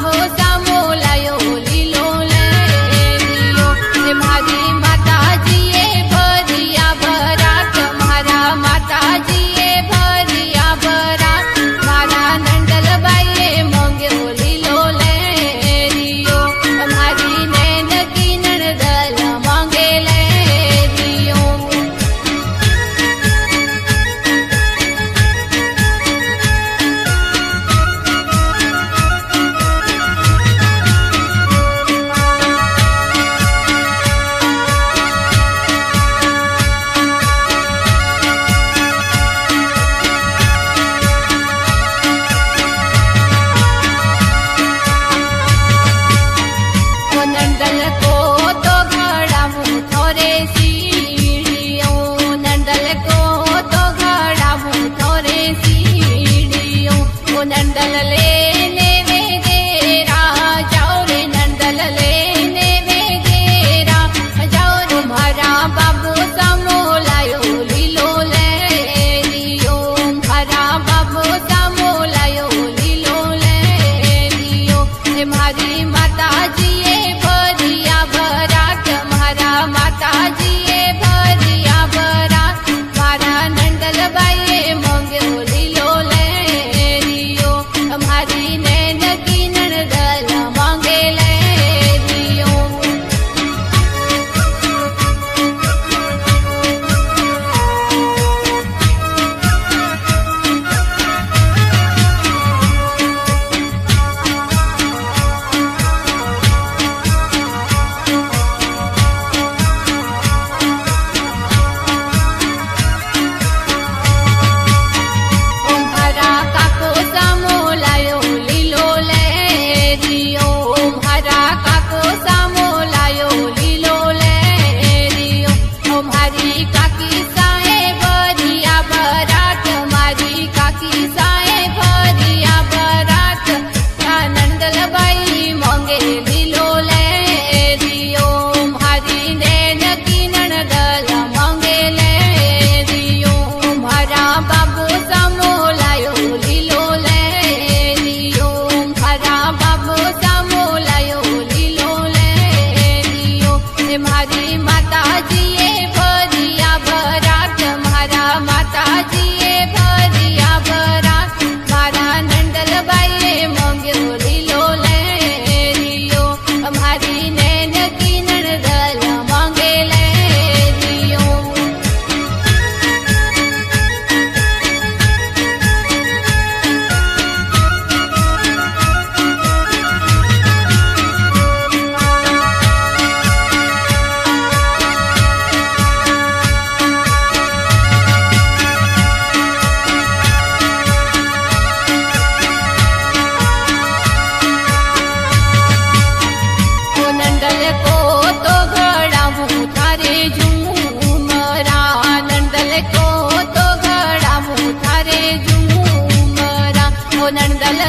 बाबो सामो लायो लीलो लेरियो हे मारी माताजीए भरिया भरात मारा माताजीए भरिया भरात मारा नंदलबाईए मंग्यो लीलो लेरियो मारी नैनकी नंदल मांगे लेरियो नंदल को तो घड़ा मुँह थोरे सीढ़ियों नंदल को तो घड़ा मुँह थोरे सीढ़ियों वो नंदल लेने वेगेरा जाओ रे नंदल लेने वेगेरा जाओ तुम्हारा बाबू सामो लायो लीलो लेरियो मारा बाबू सामो लायो लीलो लेरियो हे मारी माताजीए भरिया भरात मारा माताजीए भरिया भरात मारा नंदलबाईए मंग्यो लीलो लेरियो मारी नैनकी नंदल मांगे लेरियो मारा काको सामो लायो लीलो लेरियो मारा काको सामो लायो लीलो लेरियो मारी काकी साए भरिया भरात मारी काकी साए भरिया भरात नंदलबाई मंगे लीलो लेरियो मारी नैनकी नंदल मंगे लेरियो मारा बाबू सामो लायो लीलो लेरियो मारा बाबू सामो लायो लीलो लेरियो हे मारी माताजीए भरिया भरात मारा माताजीए भरिया भरात मारा नंदलबाईए मंग्यो लीलो लेरियो मारी नैनकी नंदल मांगे लेरियो ओ नंदल को तो घड़ा मुँह थारे झूमरा नंदल को तो घड़ा मुँह थारे झूमरा ओ नंदल